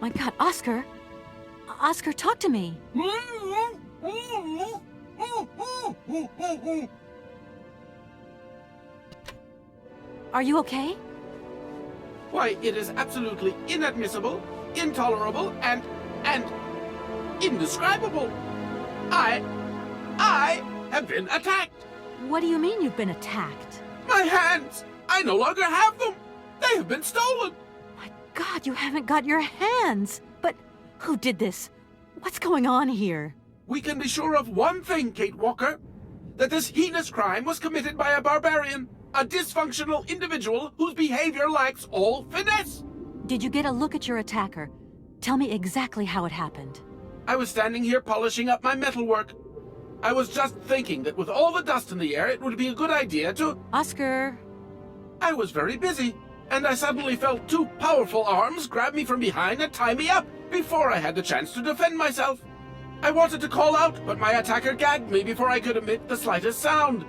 My God, Oscar! Oscar, talk to me! Are you okay? Why, it is absolutely inadmissible, intolerable, and indescribable. I have been attacked. What do you mean you've been attacked? My hands! I no longer have them! They have been stolen! My God, you haven't got your hands! But who did this? What's going on here? We can be sure of one thing, Kate Walker. That this heinous crime was committed by a barbarian. A dysfunctional individual whose behavior lacks all finesse. Did you get a look at your attacker? Tell me exactly how it happened. I was standing here polishing up my metalwork. I was just thinking that with all the dust in the air, it would be a good idea to... Oscar! I was very busy, and I suddenly felt two powerful arms grab me from behind and tie me up before I had the chance to defend myself. I wanted to call out, but my attacker gagged me before I could emit the slightest sound.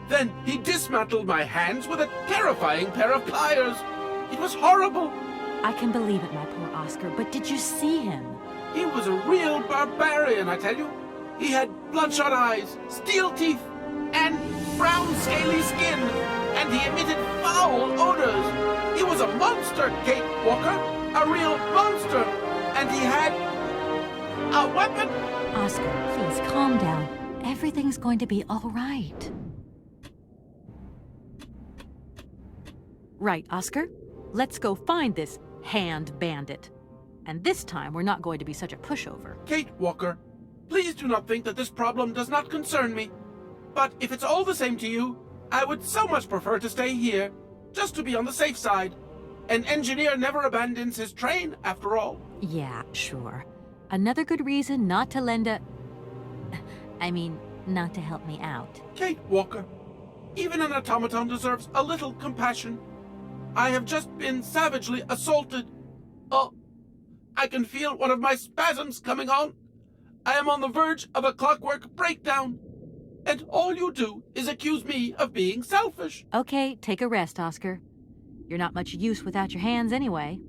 Then he dismantled my hands with a terrifying pair of pliers. It was horrible. I can believe it, my poor Oscar, but did you see him? He was a real barbarian, I tell you. He had bloodshot eyes, steel teeth, and brown scaly skin, and he emitted foul odors. He was a monster, Kate Walker, a real monster, and he had a weapon. Oscar, please calm down. Everything's going to be all right. Right, Oscar. Let's go find this hand bandit. And this time, we're not going to be such a pushover. Kate Walker, please do not think that this problem does not concern me. But if it's all the same to you, I would so much prefer to stay here, just to be on the safe side. An engineer never abandons his train, after all. Yeah, sure. Another good reason not to lend a... not to help me out. Kate Walker, even an automaton deserves a little compassion. I have just been savagely assaulted. Oh, I can feel one of my spasms coming on. I am on the verge of a clockwork breakdown. And all you do is accuse me of being selfish. Okay, take a rest, Oscar. You're not much use without your hands anyway.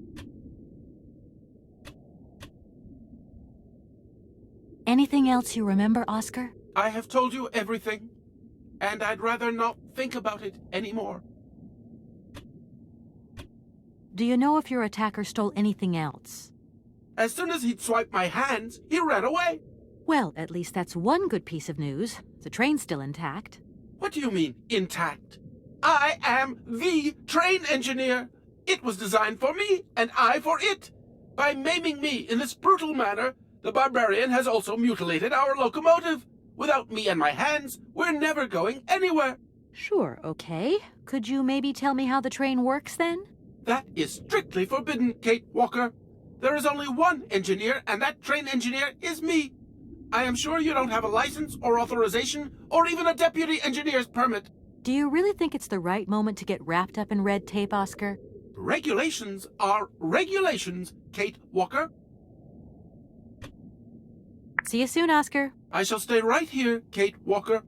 Anything else you remember, Oscar? I have told you everything, and I'd rather not think about it anymore. Do you know if your attacker stole anything else? As soon as he'd swiped my hands, he ran away. Well, at least that's one good piece of news. The train's still intact. What do you mean, intact? I am the train engineer. It was designed for me, and I for it. By maiming me in this brutal manner, the barbarian has also mutilated our locomotive. Without me and my hands, we're never going anywhere. Sure, okay. Could you maybe tell me how the train works, then? That is strictly forbidden, Kate Walker. There is only one engineer, and that train engineer is me. I am sure you don't have a license or authorization or even a deputy engineer's permit. Do you really think it's the right moment to get wrapped up in red tape, Oscar? Regulations are regulations, Kate Walker. See you soon, Oscar. I shall stay right here, Kate Walker.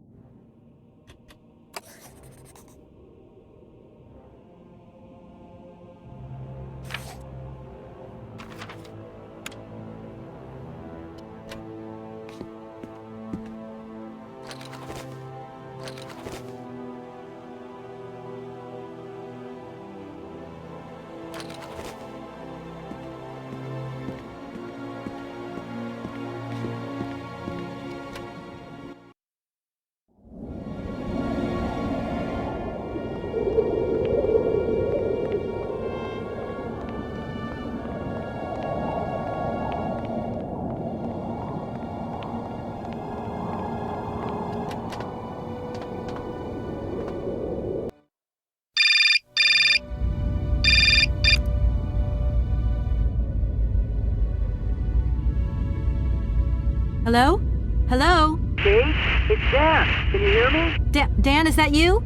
Hello? Hello? Kate, it's Dan. Can you hear me? Dan, is that you?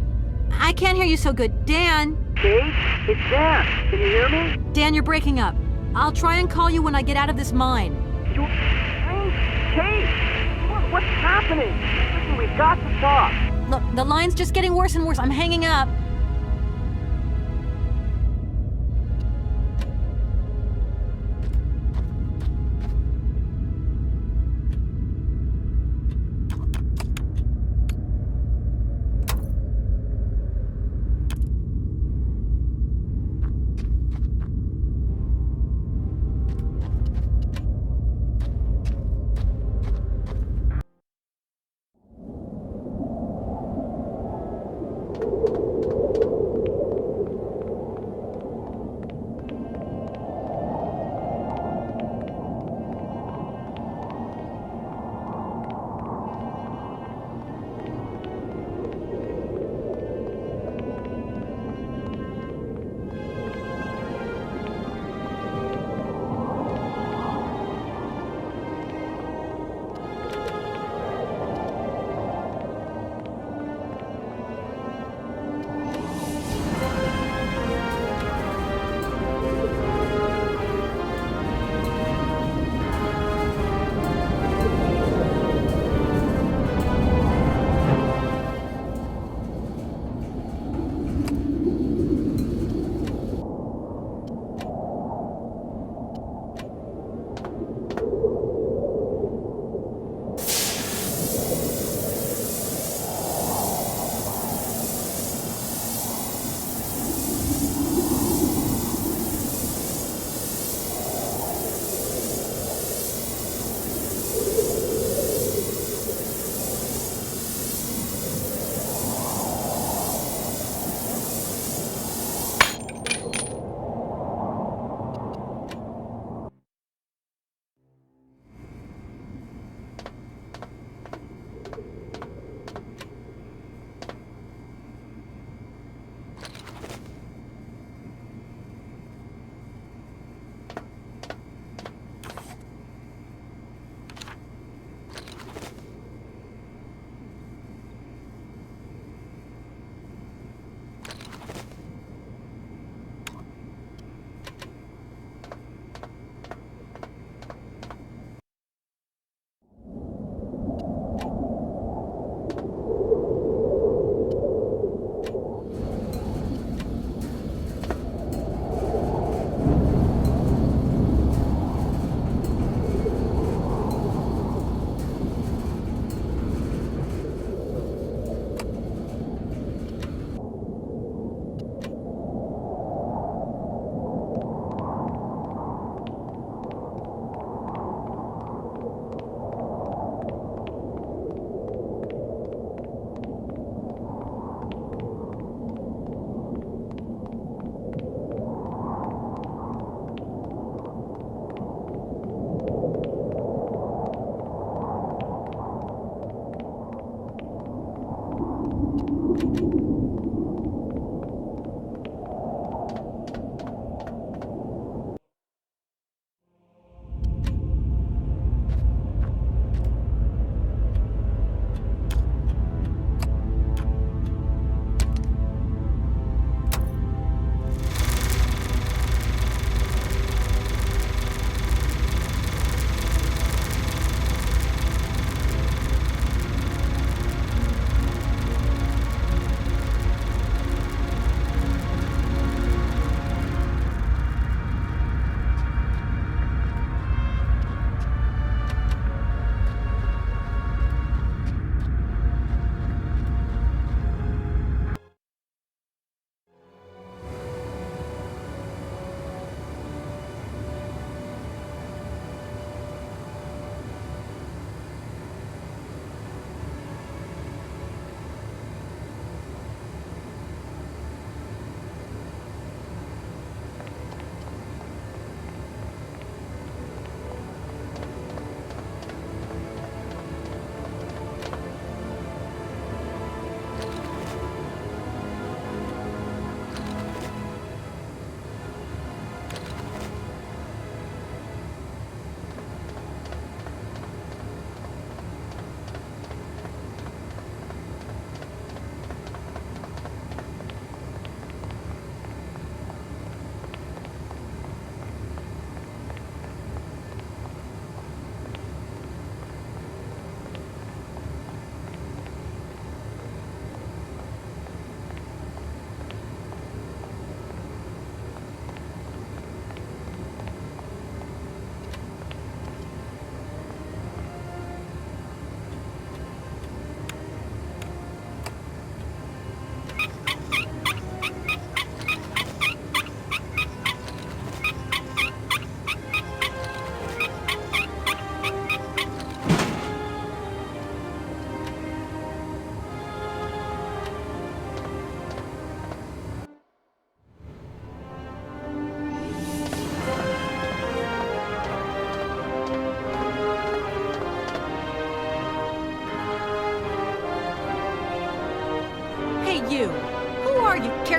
I can't hear you so good. Dan? Kate, it's Dan. Can you hear me? Dan, you're breaking up. I'll try and call you when I get out of this mine. Kate, what's happening? Listen, we've got to talk. Look, the line's just getting worse and worse. I'm hanging up.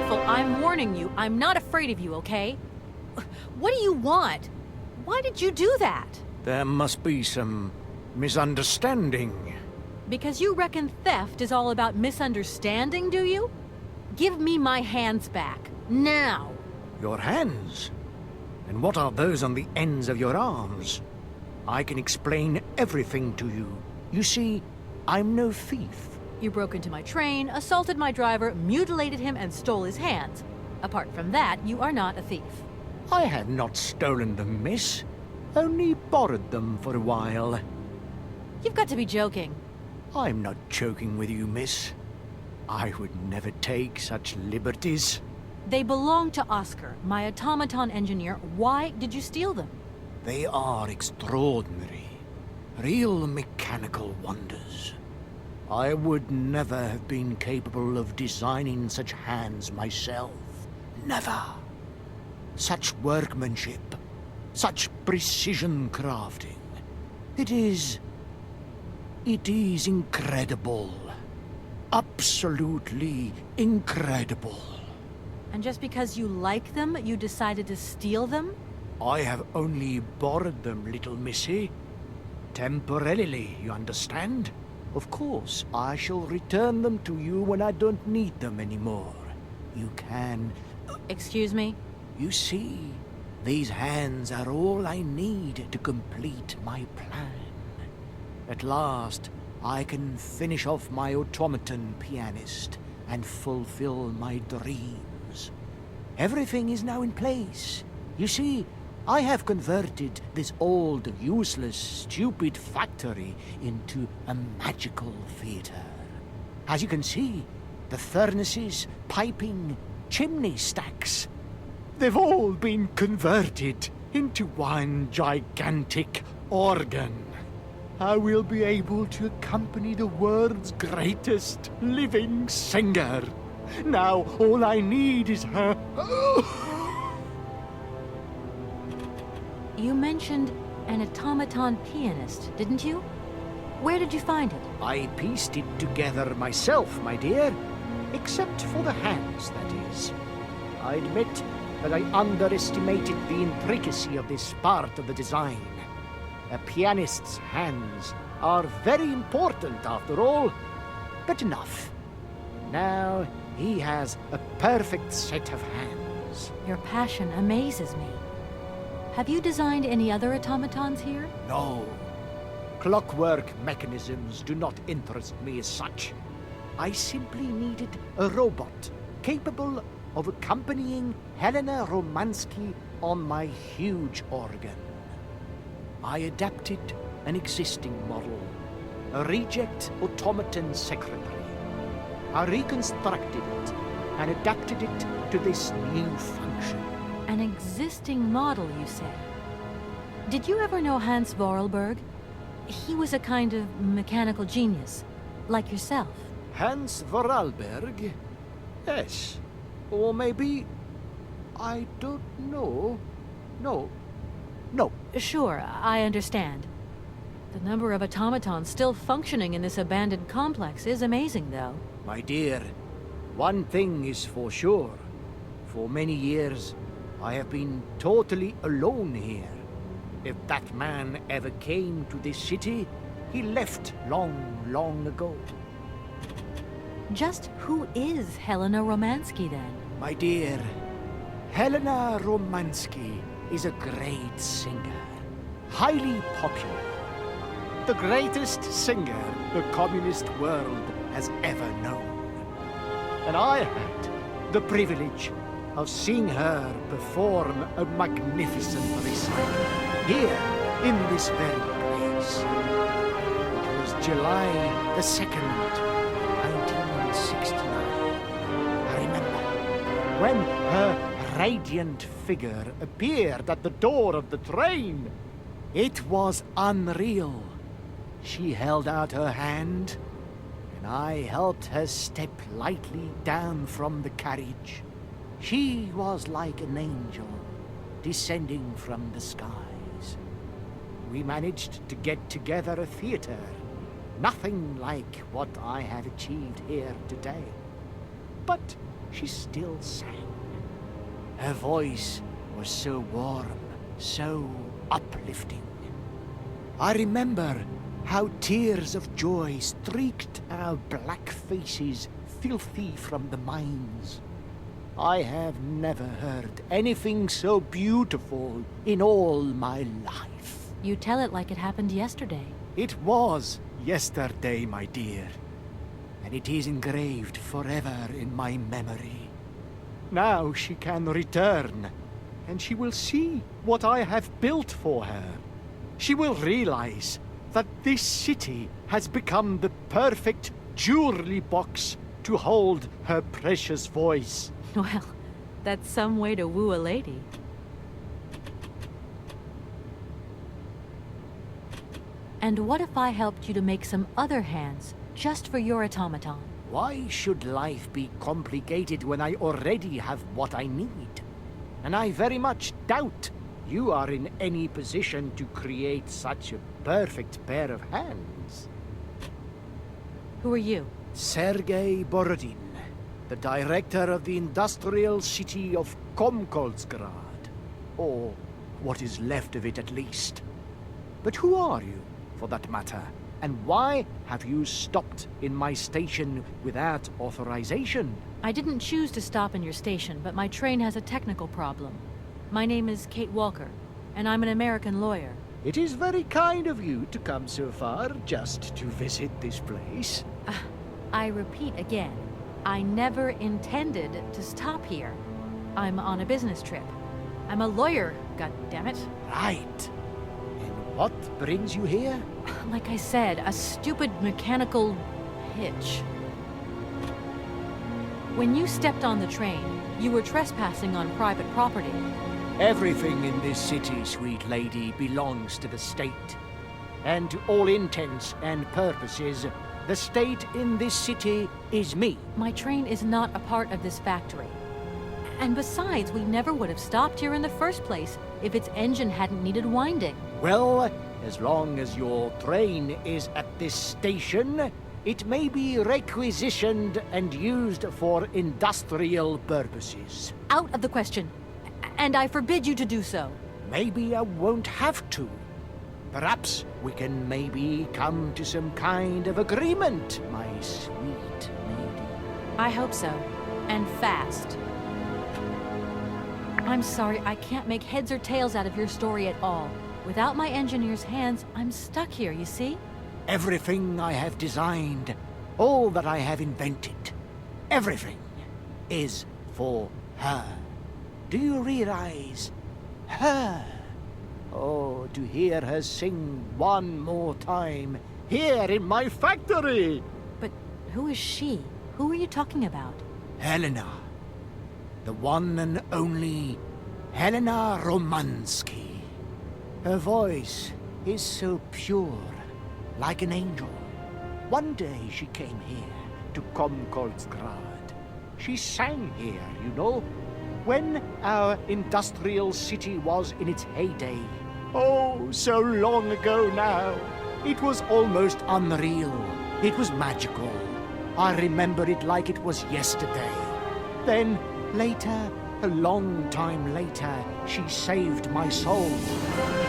careful. I'm warning you. I'm not afraid of you, okay? What do you want? Why did you do that? There must be some misunderstanding. Because you reckon theft is all about misunderstanding, do you? Give me my hands back. Now. Your hands? And what are those on the ends of your arms? I can explain everything to you. You see, I'm no thief. You broke into my train, assaulted my driver, mutilated him, and stole his hands. Apart from that, you are not a thief. I have not stolen them, miss. Only borrowed them for a while. You've got to be joking. I'm not joking with you, miss. I would never take such liberties. They belong to Oscar, my automaton engineer. Why did you steal them? They are extraordinary. Real mechanical wonders. I would never have been capable of designing such hands myself. Never. Such workmanship. Such precision crafting. It is incredible. Absolutely incredible. And just because you like them, you decided to steal them? I have only borrowed them, little missy. Temporarily, you understand? Of course, I shall return them to you when I don't need them anymore. You can... Excuse me? You see, these hands are all I need to complete my plan. At last, I can finish off my automaton pianist and fulfill my dreams. Everything is now in place. You see, I have converted this old, useless, stupid factory into a magical theater. As you can see, the furnaces, piping, chimney stacks, they've all been converted into one gigantic organ. I will be able to accompany the world's greatest living singer. Now all I need is her... You mentioned an automaton pianist, didn't you? Where did you find it? I pieced it together myself, my dear. Except for the hands, that is. I admit that I underestimated the intricacy of this part of the design. A pianist's hands are very important, after all. But enough. Now he has a perfect set of hands. Your passion amazes me. Have you designed any other automatons here? No. Clockwork mechanisms do not interest me as such. I simply needed a robot capable of accompanying Helena Romansky on my huge organ. I adapted an existing model, a reject automaton secretary. I reconstructed it and adapted it to this new function. An existing model, you say? Did you ever know Hans Vorarlberg? He was a kind of mechanical genius, like yourself. Hans Vorarlberg? Yes. Or maybe... I don't know. No. Sure, I understand. The number of automatons still functioning in this abandoned complex is amazing, though. My dear, one thing is for sure. For many years, I have been totally alone here. If that man ever came to this city, he left long ago. Just who is Helena Romansky, then? My dear, Helena Romansky is a great singer. Highly popular. The greatest singer the communist world has ever known. And I had the privilege of seeing her perform a magnificent recital here in this very place. It was July the 2nd, 1969. I remember when her radiant figure appeared at the door of the train. It was unreal. She held out her hand, and I helped her step lightly down from the carriage. She was like an angel descending from the skies. We managed to get together a theater, nothing like what I have achieved here today. But she still sang. Her voice was so warm, so uplifting. I remember how tears of joy streaked our black faces, filthy from the mines. I have never heard anything so beautiful in all my life. You tell it like it happened yesterday. It was yesterday, my dear, and it is engraved forever in my memory. Now she can return, and she will see what I have built for her. She will realize that this city has become the perfect jewelry box to hold her precious voice. Well, that's some way to woo a lady. And what if I helped you to make some other hands, just for your automaton? Why should life be complicated when I already have what I need? And I very much doubt you are in any position to create such a perfect pair of hands. Who are you? Sergei Borodin, the director of the industrial city of Komkolzgrad. Or what is left of it at least. But who are you, for that matter? And why have you stopped in my station without authorization? I didn't choose to stop in your station, but my train has a technical problem. My name is Kate Walker, and I'm an American lawyer. It is very kind of you to come so far just to visit this place. I repeat again, I never intended to stop here. I'm on a business trip. I'm a lawyer, goddammit. Right. And what brings you here? Like I said, a stupid mechanical hitch. When you stepped on the train, you were trespassing on private property. Everything in this city, sweet lady, belongs to the state. And to all intents and purposes, the state in this city is me. My train is not a part of this factory. And besides, we never would have stopped here in the first place if its engine hadn't needed winding. Well, as long as your train is at this station, it may be requisitioned and used for industrial purposes. Out of the question. And I forbid you to do so. Maybe I won't have to. Perhaps we can maybe come to some kind of agreement, my sweet lady. I hope so. And fast. I'm sorry, I can't make heads or tails out of your story at all. Without my engineer's hands, I'm stuck here, you see? Everything I have designed, all that I have invented, everything is for her. Do you realize? Her. Oh, to hear her sing one more time, here in my factory! But who is she? Who are you talking about? Helena. The one and only Helena Romansky. Her voice is so pure, like an angel. One day she came here to Komkolzgrad. She sang here, you know, when our industrial city was in its heyday. Oh, so long ago now. It was almost unreal. It was magical. I remember it like it was yesterday. Then, later, a long time later, she saved my soul.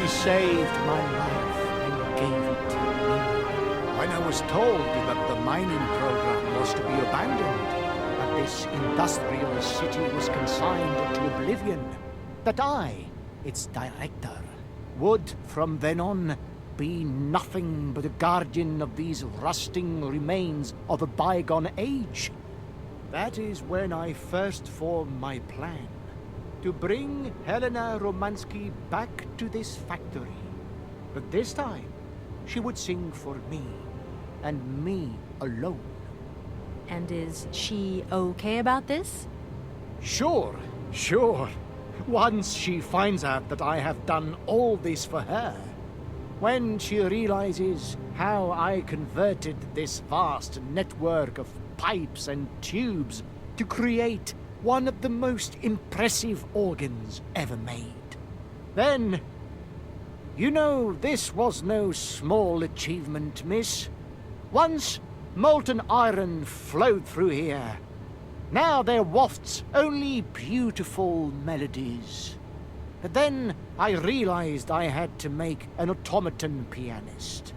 She saved my life and gave it to me. When I was told that the mining program was to be abandoned, that this industrial city was consigned to oblivion, that I, its director, would from then on be nothing but a guardian of these rusting remains of a bygone age. That is when I first formed my plan, to bring Helena Romansky back to this factory. But this time, she would sing for me, and me alone. And is she okay about this? Sure. Once she finds out that I have done all this for her, when she realizes how I converted this vast network of pipes and tubes to create one of the most impressive organs ever made, then, you know, this was no small achievement, miss. Once molten iron flowed through here, Now there wafts only beautiful melodies. But then I realized I had to make an automaton pianist.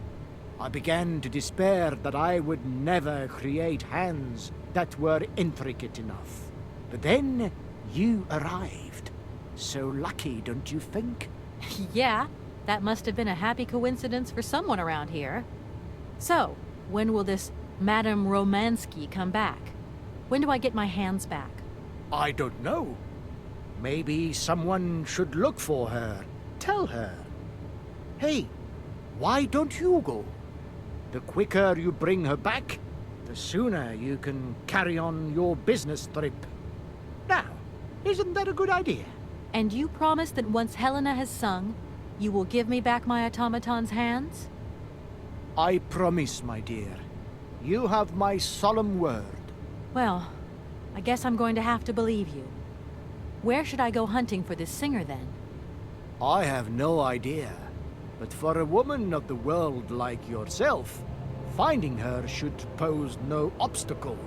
I began to despair that I would never create hands that were intricate enough. But then you arrived. So lucky, don't you think? Yeah, that must have been a happy coincidence for someone around here. So, when will this Madame Romansky come back? When do I get my hands back? I don't know. Maybe someone should look for her. Tell her. Hey, why don't you go? The quicker you bring her back, the sooner you can carry on your business trip. Now, isn't that a good idea? And you promise that once Helena has sung, you will give me back my automaton's hands? I promise, my dear. You have my solemn word. Well, I guess I'm going to have to believe you. Where should I go hunting for this singer, then? I have no idea. But for a woman of the world like yourself, finding her should pose no obstacle.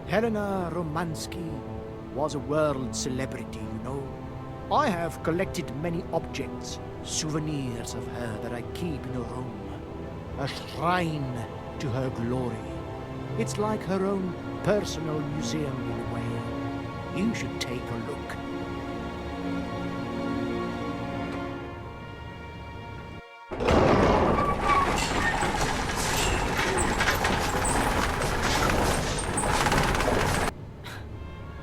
Helena Romansky was a world celebrity, you know. I have collected many objects, souvenirs of her that I keep in a room. A shrine to her glory. It's like her own personal museum in a way. You should take a look.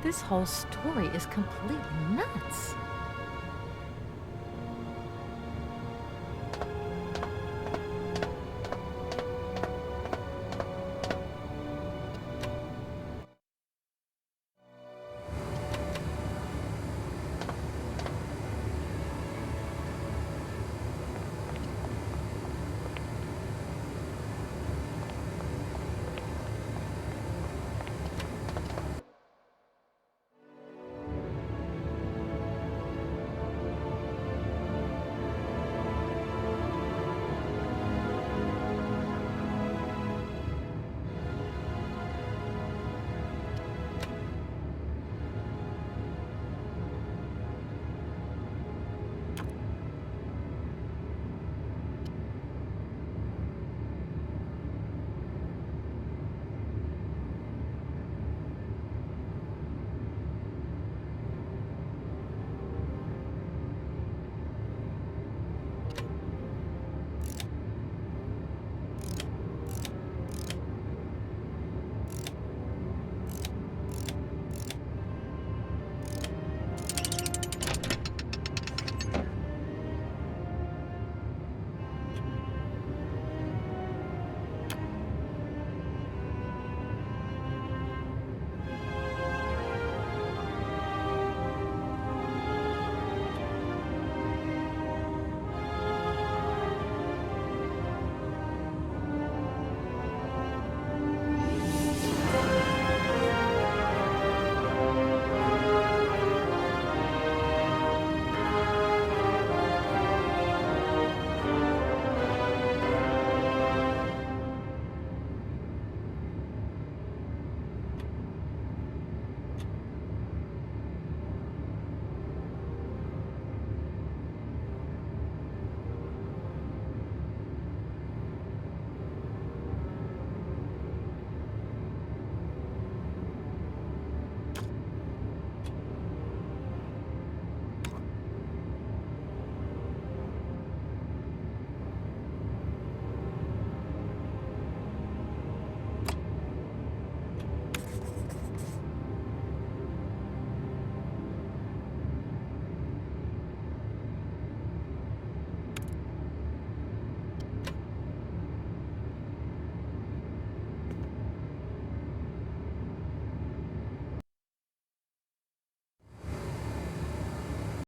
This whole story is completely nuts.